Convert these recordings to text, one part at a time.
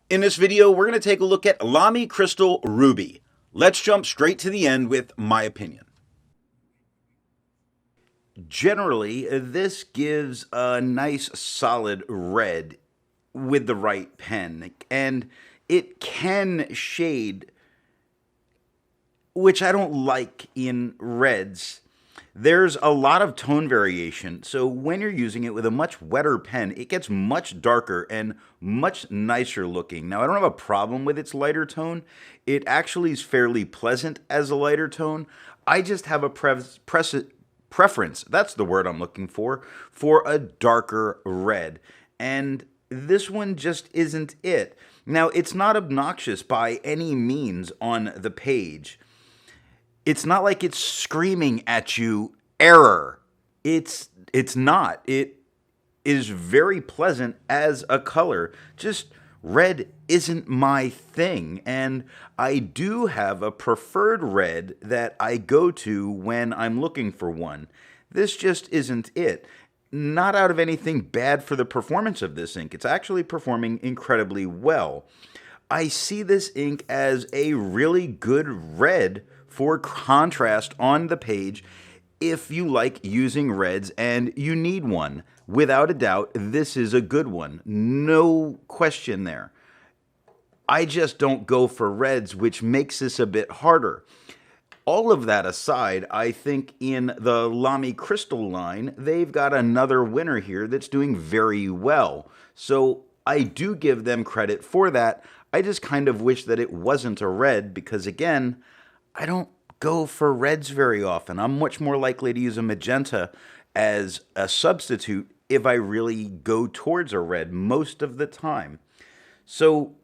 In this video, we're going to take a look at Lamy Crystal Ruby. Let's jump straight to the end with my opinion. Generally, this gives a nice solid red with the right pen, and it can shade, which I don't like in reds. There's a lot of tone variation, so when you're using it with a much wetter pen, it gets much darker and much nicer looking. Now, I don't have a problem with its lighter tone. It actually is fairly pleasant as a lighter tone. I just have a preference, that's the word I'm looking for a darker red. And this one just isn't it. Now, it's not obnoxious by any means on the page. It's not like it's screaming at you, error. It's not. It is very pleasant as a color. Just red isn't my thing. And I do have a preferred red that I go to when I'm looking for one. This just isn't it. Not out of anything bad for the performance of this ink. It's actually performing incredibly well. I see this ink as a really good red for contrast on the page if you like using reds and you need one. Without a doubt, this is a good one. No question there. I just don't go for reds, which makes this a bit harder. All of that aside, I think in the Lamy Crystal line, they've got another winner here that's doing very well. So I do give them credit for that. I just kind of wish that it wasn't a red because, again, I don't go for reds very often. I'm much more likely to use a magenta as a substitute if I really go towards a red most of the time. So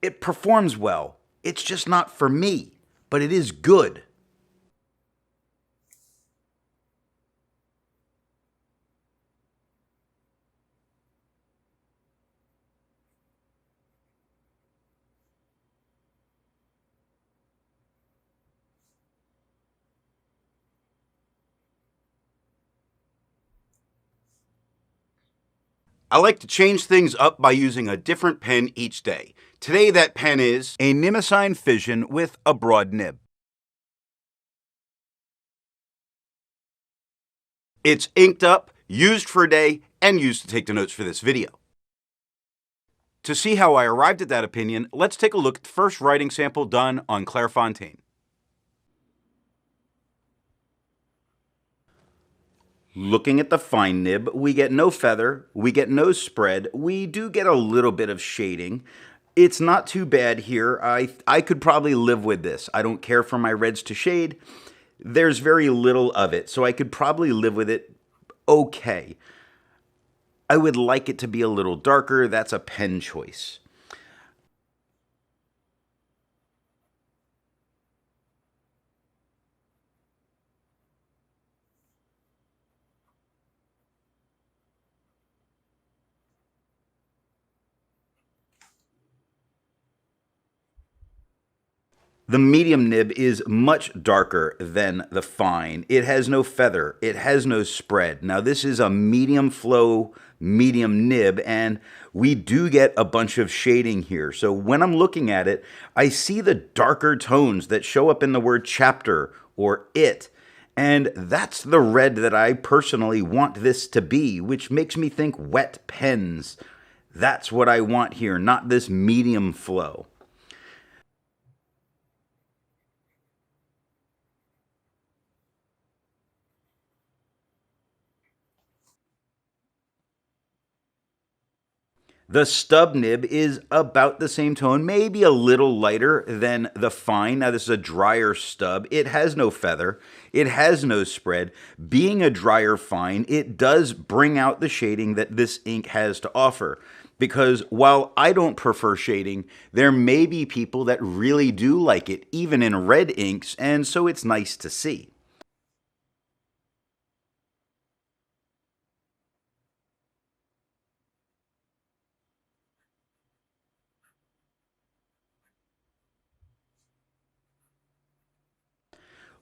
it performs well. It's just not for me, but it is good. I like to change things up by using a different pen each day. Today that pen is a Moleskine Fission with a broad nib. It's inked up, used for a day, and used to take the notes for this video. To see how I arrived at that opinion, let's take a look at the first writing sample done on Clairfontaine. Looking at the fine nib, we get no feather, we get no spread, we do get a little bit of shading. It's not too bad here. I could probably live with this. I don't care for my reds to shade. There's very little of it, so I could probably live with it okay. I would like it to be a little darker. That's a pen choice. The medium nib is much darker than the fine. It has no feather. It has no spread. Now this is a medium flow, medium nib, and we do get a bunch of shading here. So when I'm looking at it, I see the darker tones that show up in the word chapter or it. And that's the red that I personally want this to be, which makes me think wet pens. That's what I want here, not this medium flow. The stub nib is about the same tone, maybe a little lighter than the fine. Now, this is a drier stub. It has no feather. It has no spread. Being a drier fine, it does bring out the shading that this ink has to offer. Because while I don't prefer shading, there may be people that really do like it, even in red inks, and so it's nice to see.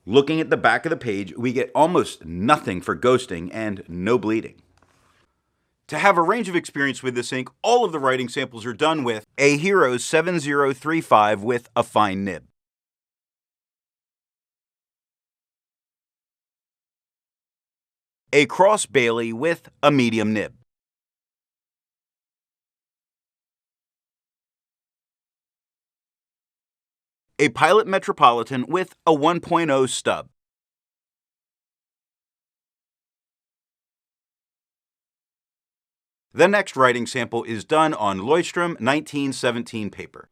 Looking at the back of the page, we get almost nothing for ghosting and no bleeding. To have a range of experience with this ink, all of the writing samples are done with a Hero 7035 with a fine nib, a Cross Bailey with a medium nib, a Pilot Metropolitan with a 1.0 stub, The next writing sample is done on Leuchtterm 1917 paper.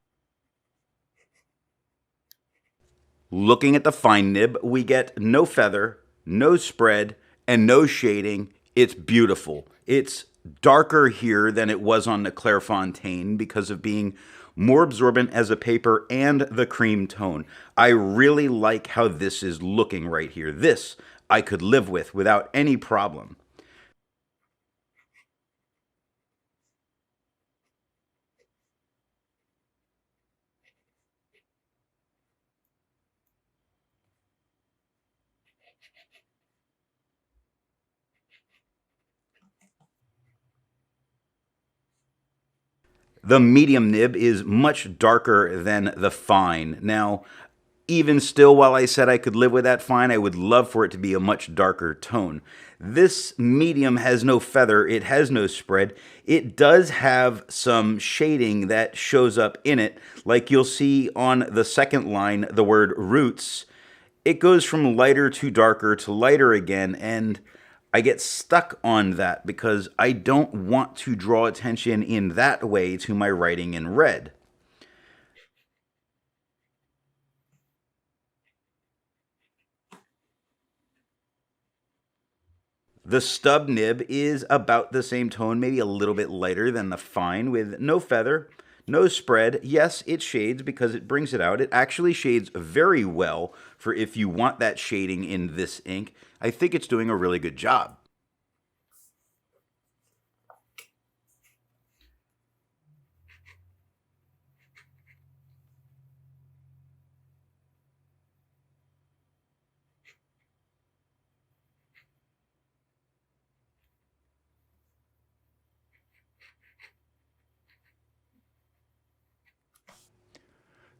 Looking at the fine nib, we get no feather, no spread, and no shading. It's beautiful. It's darker here than it was on the Clairfontaine because of being more absorbent as a paper and the cream tone. I really like how this is looking right here. This I could live with without any problem. The medium nib is much darker than the fine. Now, even still, while I said I could live with that fine, I would love for it to be a much darker tone. This medium has no feather, it has no spread. It does have some shading that shows up in it, like you'll see on the second line, the word roots. It goes from lighter to lighter again, and I get stuck on that because I don't want to draw attention in that way to my writing in red. The stub nib is about the same tone, maybe a little bit lighter than the fine, with no feather, no spread. Yes, it shades because it brings it out. It actually shades very well for if you want that shading in this ink. I think it's doing a really good job.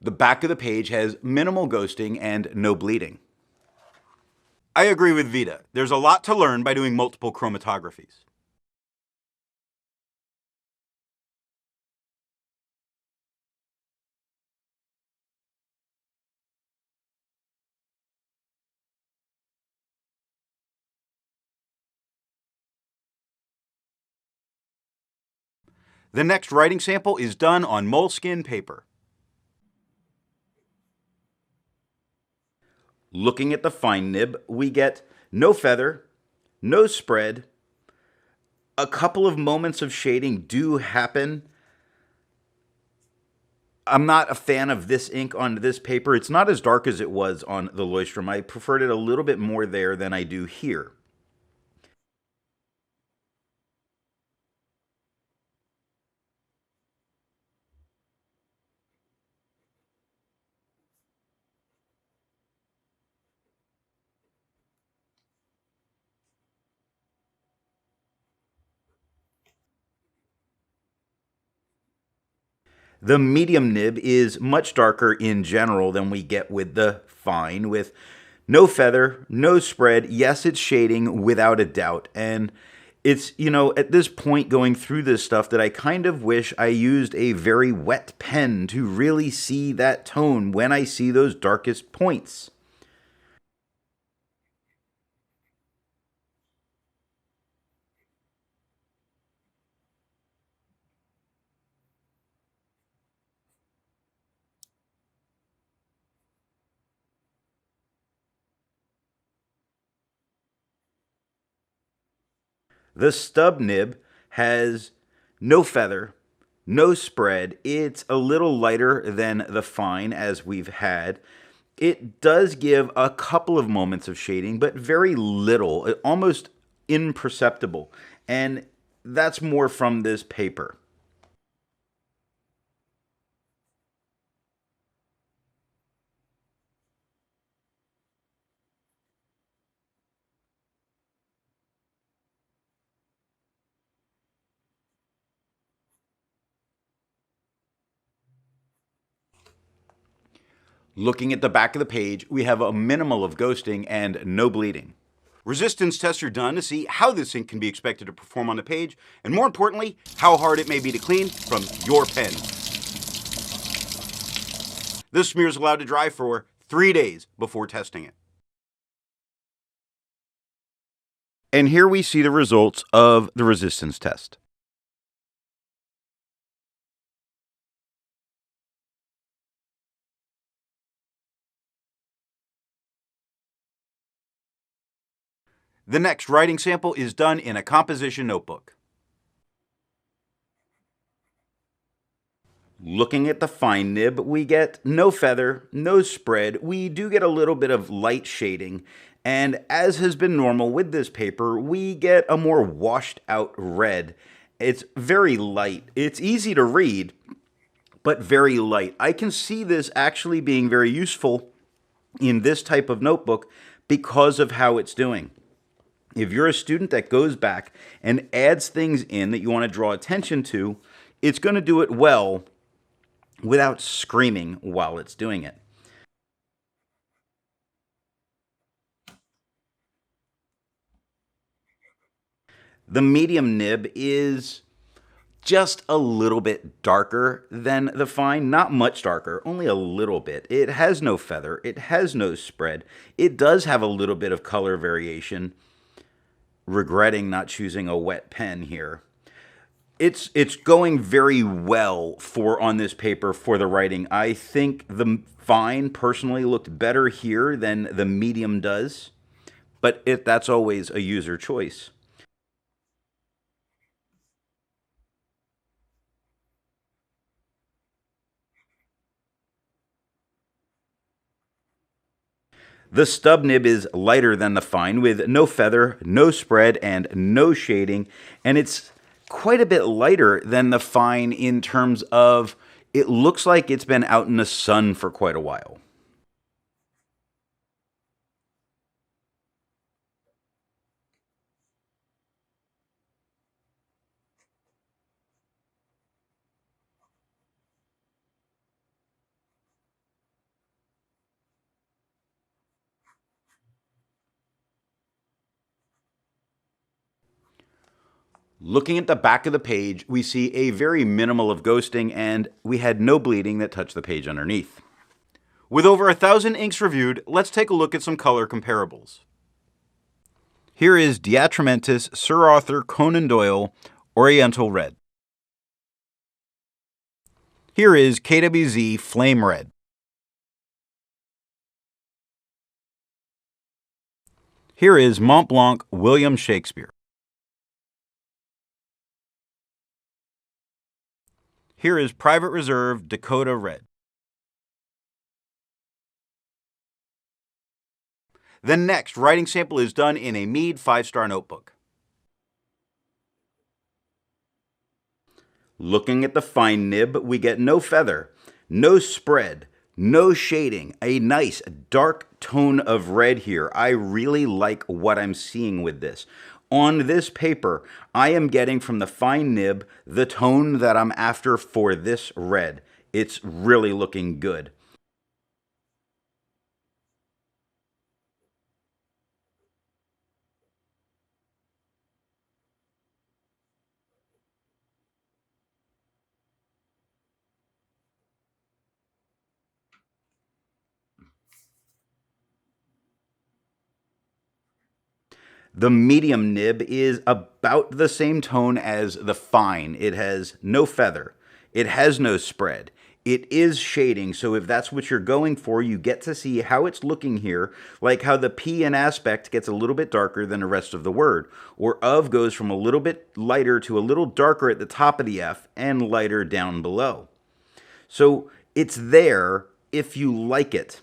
The back of the page has minimal ghosting and no bleeding. I agree with Vita. There's a lot to learn by doing multiple chromatographies. The next writing sample is done on Moleskine paper. Looking at the fine nib, we get no feather, no spread. A couple of moments of shading do happen. I'm not a fan of this ink on this paper. It's not as dark as it was on the Leuchtterm. I preferred it a little bit more there than I do here. The medium nib is much darker in general than we get with the fine, with no feather, no spread. Yes, it's shading without a doubt. And it's, at this point going through this stuff that I kind of wish I used a very wet pen to really see that tone when I see those darkest points. The stub nib has no feather, no spread. It's a little lighter than the fine as we've had. It does give a couple of moments of shading, but very little, almost imperceptible. And that's more from this paper. Looking at the back of the page, we have a minimal of ghosting and no bleeding. Resistance tests are done to see how this ink can be expected to perform on the page, and more importantly, how hard it may be to clean from your pen. This smear is allowed to dry for 3 days before testing it. And here we see the results of the resistance test. The next writing sample is done in a composition notebook. Looking at the fine nib, we get no feather, no spread. We do get a little bit of light shading, and as has been normal with this paper, we get a more washed out red. It's very light. It's easy to read, but very light. I can see this actually being very useful in this type of notebook because of how it's doing. If you're a student that goes back and adds things in that you want to draw attention to, it's going to do it well without screaming while it's doing it. The medium nib is just a little bit darker than the fine, not much darker, only a little bit. It has no feather, it has no spread. It does have a little bit of color variation. Regretting not choosing a wet pen here. It's going very well for on this paper for the writing. I think the fine personally looked better here than the medium does, but that's always a user choice. The stub nib is lighter than the fine with no feather, no spread, and no shading, and it's quite a bit lighter than the fine in terms of it looks like it's been out in the sun for quite a while. Looking at the back of the page, we see a very minimal of ghosting, and we had no bleeding that touched the page underneath. With over 1,000 inks reviewed, let's take a look at some color comparables. Here is Diatramentis Sir Arthur Conan Doyle Oriental Red. Here is KWZ Flame Red. Here is Mont Blanc William Shakespeare. Here is Private Reserve Dakota Red. The next writing sample is done in a Mead 5-star notebook. Looking at the fine nib, we get no feather, no spread, no shading, a nice dark tone of red here. I really like what I'm seeing with this. On this paper, I am getting from the fine nib the tone that I'm after for this red. It's really looking good. The medium nib is about the same tone as the fine. It has no feather. It has no spread. It is shading, so if that's what you're going for, you get to see how it's looking here, like how the P in aspect gets a little bit darker than the rest of the word, or of goes from a little bit lighter to a little darker at the top of the F and lighter down below. So it's there if you like it.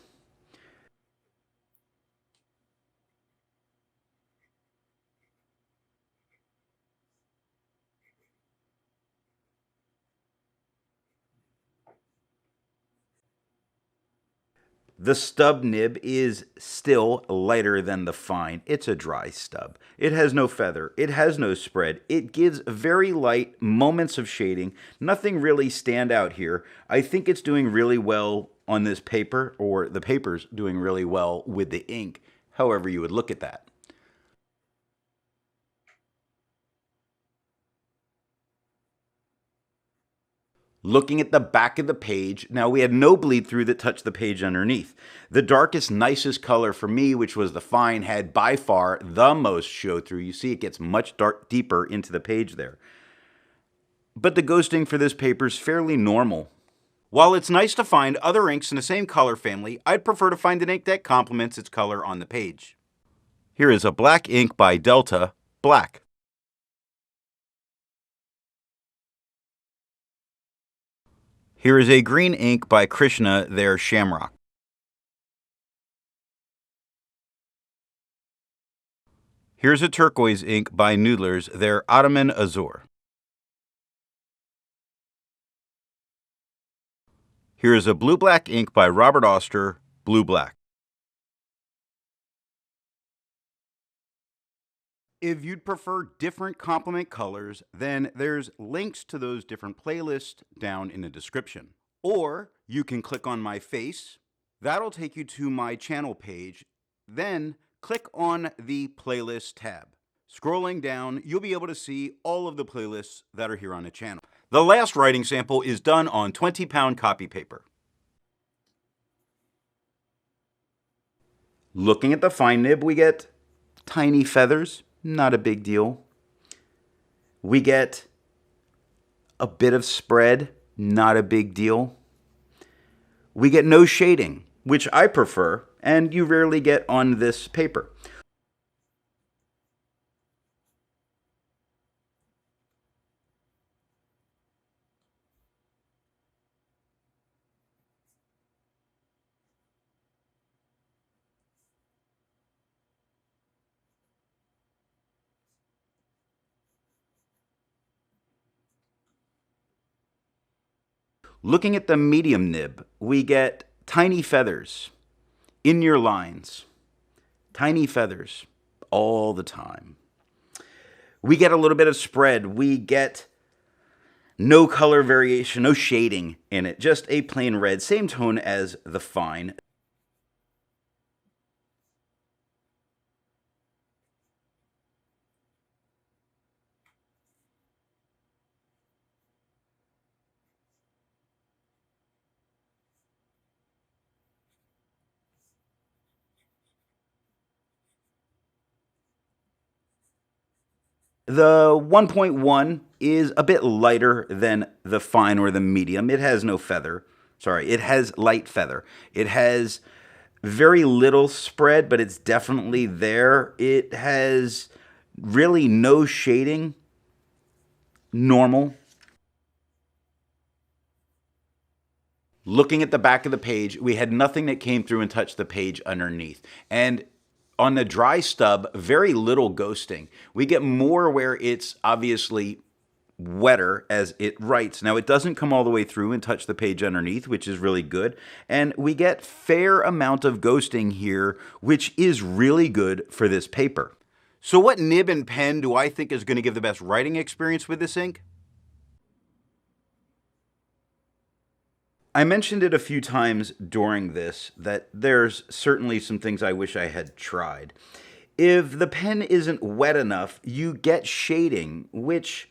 The stub nib is still lighter than the fine. It's a dry stub. It has no feather. It has no spread. It gives very light moments of shading. Nothing really stand out here. I think it's doing really well on this paper, or the paper's doing really well with the ink, however you would look at that. Looking at the back of the page, now we had no bleed through that touched the page underneath. The darkest, nicest color for me, which was the fine, had by far the most show through. You see it gets much deeper into the page there. But the ghosting for this paper is fairly normal. While it's nice to find other inks in the same color family, I'd prefer to find an ink that complements its color on the page. Here is a black ink by Delta, Black. Here is a green ink by Krishna, their Shamrock. Here's a turquoise ink by Noodler's, their Ottoman Azure. Here is a blue-black ink by Robert Oster, Blue-Black. If you'd prefer different complement colors, then there's links to those different playlists down in the description. Or you can click on my face. That'll take you to my channel page. Then click on the playlist tab. Scrolling down, you'll be able to see all of the playlists that are here on the channel. The last writing sample is done on 20-pound copy paper. Looking at the fine nib, we get tiny feathers. Not a big deal. We get a bit of spread, not a big deal. We get no shading, which I prefer, and you rarely get on this paper. Looking at the medium nib, we get tiny feathers in your lines. Tiny feathers all the time. We get a little bit of spread. We get no color variation, no shading in it. Just a plain red, same tone as the fine. The 1.1 is a bit lighter than the fine or the medium. It has no feather. Sorry, it has light feather. It has very little spread, but it's definitely there. It has really no shading. Normal. Looking at the back of the page, we had nothing that came through and touched the page underneath. And on the dry stub, very little ghosting. We get more where it's obviously wetter as it writes. Now, it doesn't come all the way through and touch the page underneath, which is really good. And we get fair amount of ghosting here, which is really good for this paper. So what nib and pen do I think is going to give the best writing experience with this ink? I mentioned it a few times during this that there's certainly some things I wish I had tried. If the pen isn't wet enough, you get shading, which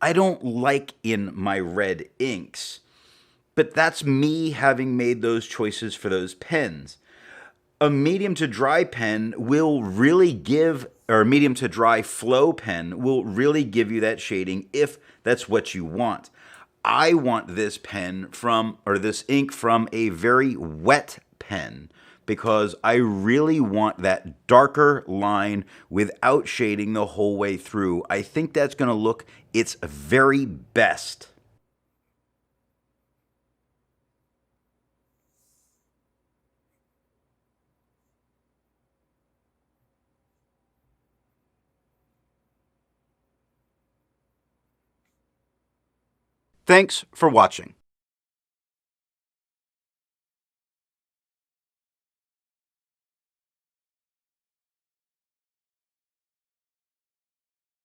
I don't like in my red inks. But that's me having made those choices for those pens. A medium to dry pen will really give, or a medium to dry flow pen will really give you that shading if that's what you want. I want this pen from, or this ink from a very wet pen because I really want that darker line without shading the whole way through. I think that's going to look its very best. Thanks for watching.